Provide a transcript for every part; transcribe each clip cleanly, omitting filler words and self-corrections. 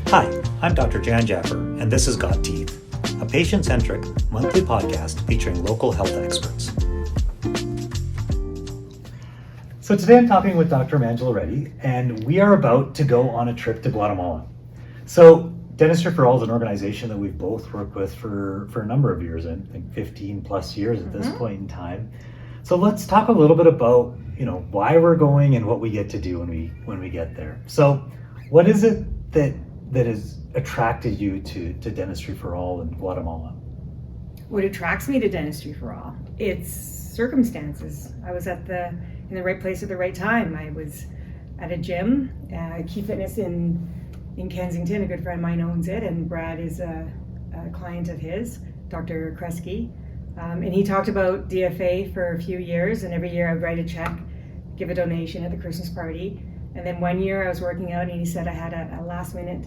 Hi, I'm Dr. Jan Jaffer, and this is Got Teeth, a patient-centric monthly podcast featuring local health experts. So today I'm talking with Dr. Angela Reddy, and we are about to go on a trip to Guatemala. So Dentistry for All is an organization that we've both worked with for a number of years, I think 15 plus years at this point in time. So let's talk a little bit about, why we're going and what we get to do when we get there. So what is it that has attracted you to Dentistry for All in Guatemala? What attracts me to Dentistry for All? It's circumstances. I was in the right place at the right time. I was at a gym, Key Fitness in Kensington. A good friend of mine owns it, and Brad is a client of his, Dr. Kresge. And he talked about DFA for a few years, and every year I would write a check, give a donation at the Christmas party. And then one year I was working out, and he said I had a last-minute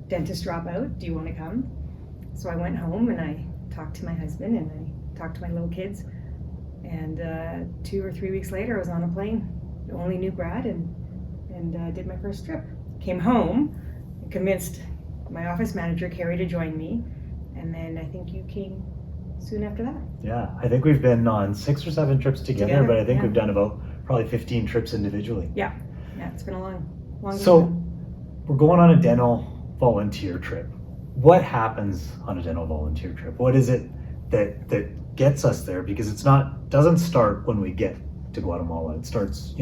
dentist dropout. Do you want to come? So I went home, and I talked to my husband, and I talked to my little kids. And 2 or 3 weeks later, I was on a plane. Only knew Brad, and did my first trip. Came home, and convinced my office manager, Carrie, to join me. And then I think you came soon after that. Yeah, I think we've been on 6 or 7 trips together, but I think we've done about probably 15 trips individually. Yeah, it's been a long So time. We're going on a dental volunteer trip. What happens on a dental volunteer trip? What is it that gets us there? Because doesn't start when we get to Guatemala. It starts,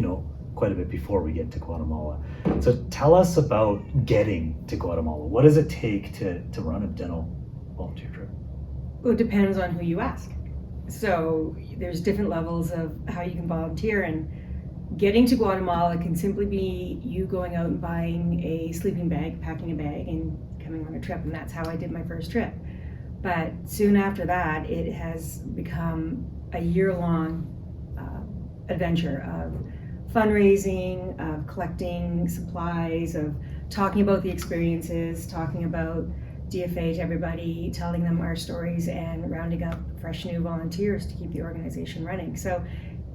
quite a bit before we get to Guatemala. So tell us about getting to Guatemala. What does it take to run a dental volunteer trip? Well, it depends on who you ask. So there's different levels of how you can volunteer, and getting to Guatemala can simply be you going out and buying a sleeping bag, packing a bag, and coming on a trip, and that's how I did my first trip. But soon after that, it has become a year-long adventure of fundraising, of collecting supplies, of talking about the experiences, talking about DFA to everybody, telling them our stories, and rounding up fresh new volunteers to keep the organization running. So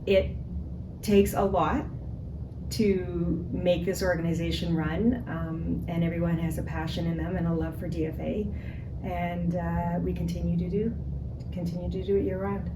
it takes a lot to make this organization run, and everyone has a passion in them and a love for DFA, and we continue to do it year round.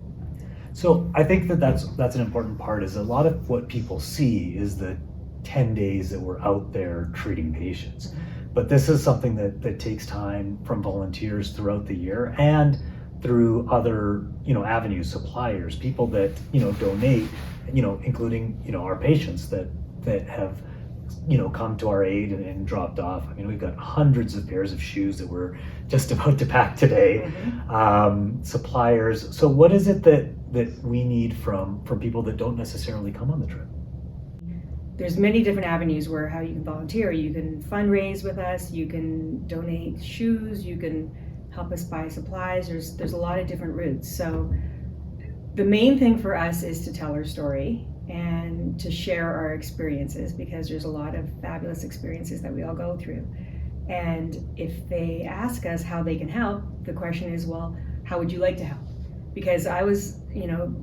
So I think that's an important part. Is a lot of what people see is the 10 days that we're out there treating patients. But this is something that takes time from volunteers throughout the year and through other, avenues, suppliers, people that, donate, including, our patients that have, come to our aid and dropped off. I mean, we've got hundreds of pairs of shoes that we're just about to pack today. Suppliers. So what is it that we need from people that don't necessarily come on the trip? There's many different avenues how you can volunteer. You can fundraise with us, you can donate shoes, you can help us buy supplies. There's a lot of different routes. So the main thing for us is to tell our story and to share our experiences, because there's a lot of fabulous experiences that we all go through. And if they ask us how they can help, the question is, well, how would you like to help? Because I was,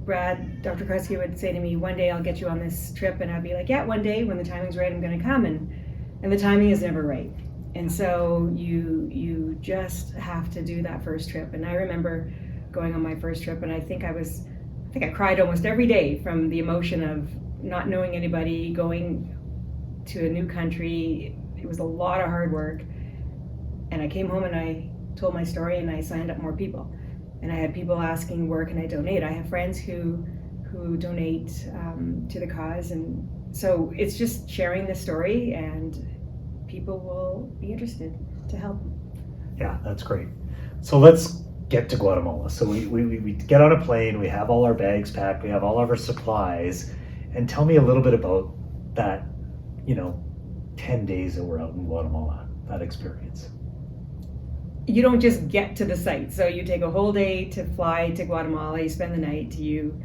Brad, Dr. Kresge would say to me, one day I'll get you on this trip, and I'd be like, yeah, one day when the timing's right, I'm going to come, and the timing is never right. And so you just have to do that first trip. And I remember going on my first trip, and I think I cried almost every day from the emotion of not knowing anybody, going to a new country. It was a lot of hard work. And I came home and I told my story, and I signed up more people. And I had people asking, where can I donate? I have friends who donate to the cause. And so it's just sharing the story, and people will be interested to help. Yeah, that's great. So let's get to Guatemala. So we get on a plane, we have all our bags packed, we have all of our supplies. And tell me a little bit about that, 10 days that we're out in Guatemala, that experience. You don't just get to the site. So you take a whole day to fly to Guatemala, you spend the night, you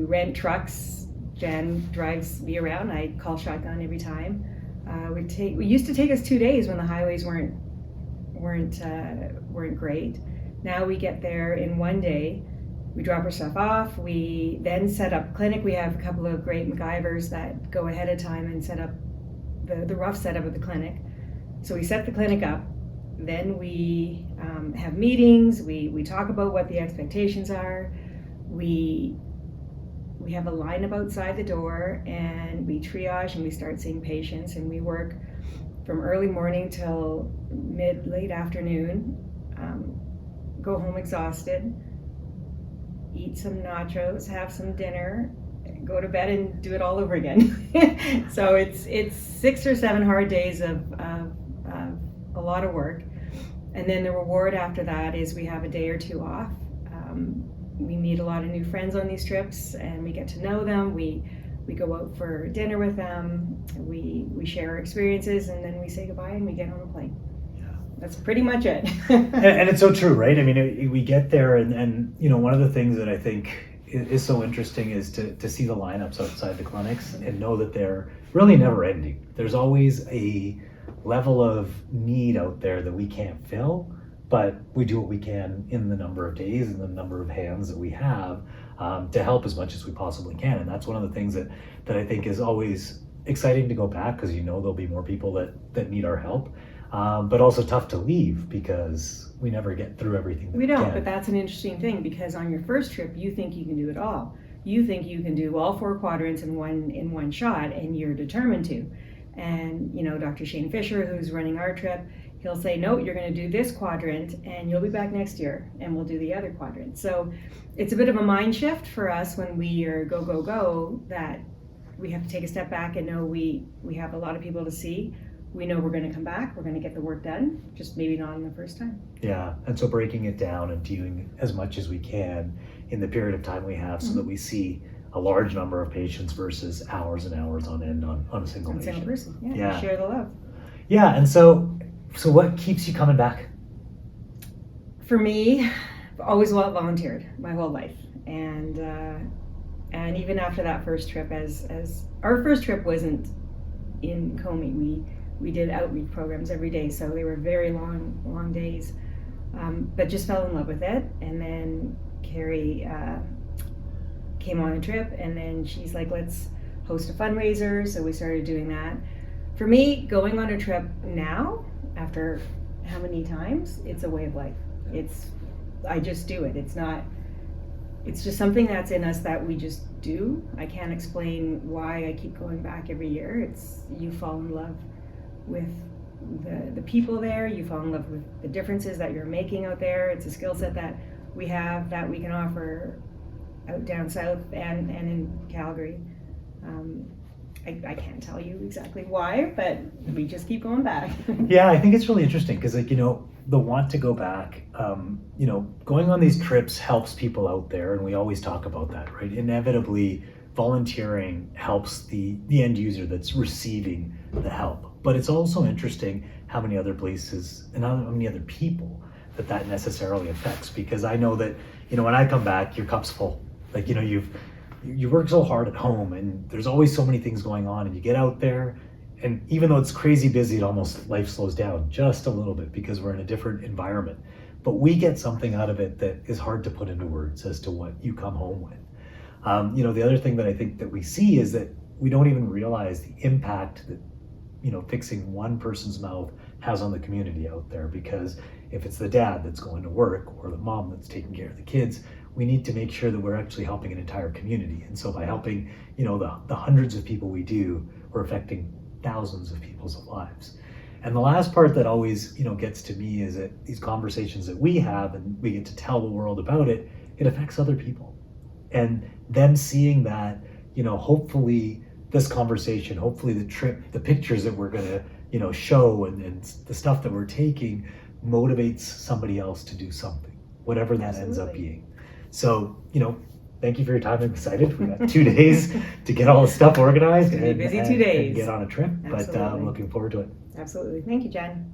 rent trucks. Jen drives me around. I call shotgun every time. We used to take us 2 days when the highways weren't great. Now we get there in 1 day. We drop our stuff off. We then set up clinic. We have a couple of great MacGyvers that go ahead of time and set up the rough setup of the clinic. So we set the clinic up, then we have meetings, we talk about what the expectations are, we have a lineup outside the door, and we triage and we start seeing patients, and we work from early morning till late afternoon, go home exhausted, eat some nachos, have some dinner, go to bed and do it all over again. So it's 6 or 7 hard days of a lot of work. And then the reward after that is we have a day or 2 off. We meet a lot of new friends on these trips, and we get to know them. We go out for dinner with them. We share our experiences, and then we say goodbye and we get on a plane. Yeah. That's pretty much it. And it's so true, right? I mean, we get there, and you know, one of the things that I think is so interesting is to see the lineups outside the clinics and know that they're really never ending. There's always a level of need out there that we can't fill, but we do what we can in the number of days and the number of hands that we have to help as much as we possibly can. And that's one of the things that I think is always exciting to go back, because you know there'll be more people that need our help, but also tough to leave because we never get through everything that We don't, can. but that's an interesting thing, because on your first trip, you think you can do it all. You think you can do all 4 quadrants in one shot, and you're determined to. And you know, Dr. Shane Fisher, who's running our trip, he'll say, no, you're going to do this quadrant, and you'll be back next year, and we'll do the other quadrant. So it's a bit of a mind shift for us when we are go, that we have to take a step back and know we have a lot of people to see. We know we're going to come back, we're going to get the work done, just maybe not on the first time. Yeah, and so breaking it down and doing as much as we can in the period of time we have, so that we see a large number of patients versus hours and hours on end on a single patient. Single person, yeah. Yeah. Share the love. Yeah, and so what keeps you coming back? For me, I've always volunteered my whole life, and even after that first trip, as our first trip wasn't in Comey, we did outreach programs every day, so they were very long days, but just fell in love with it. And then Carrie came on a trip, and then she's like, let's host a fundraiser, so we started doing that. For me, going on a trip now, after how many times, it's a way of life. I just do it. It's just something that's in us that we just do. I can't explain why I keep going back every year. You fall in love with the people there, you fall in love with the differences that you're making out there. It's a skill set that we have that we can offer out down south and in Calgary. I can't tell you exactly why, but we just keep going back. Yeah, I think it's really interesting because, like, you know, the want to go back, you know, going on these trips helps people out there, and we always talk about that, right? Inevitably, volunteering helps the end user that's receiving the help. But it's also interesting how many other places and how many other people that necessarily affects, because I know that, you know, when I come back, your cup's full. Like, you know, you work so hard at home, and there's always so many things going on, and you get out there, and even though it's crazy busy, it almost, life slows down just a little bit because we're in a different environment. But we get something out of it that is hard to put into words as to what you come home with. You know, the other thing that I think that we see is that we don't even realize the impact that, you know, fixing one person's mouth has on the community out there, because if it's the dad that's going to work or the mom that's taking care of the kids, we need to make sure that we're actually helping an entire community. And so by helping, you know, the hundreds of people we do, we're affecting thousands of people's lives. And the last part that always, you know, gets to me is that these conversations that we have and we get to tell the world about it, it affects other people. And them seeing that, you know, hopefully this conversation, hopefully the trip, the pictures that we're gonna, you know, show and the stuff that we're taking motivates somebody else to do something, whatever that ends up being. So, you know, thank you for your time. I'm excited. We got 2 days to get all the stuff organized It's gonna be a busy 2 days. And get on a trip. Absolutely. But I'm looking forward to it. Absolutely. Thank you, Jen.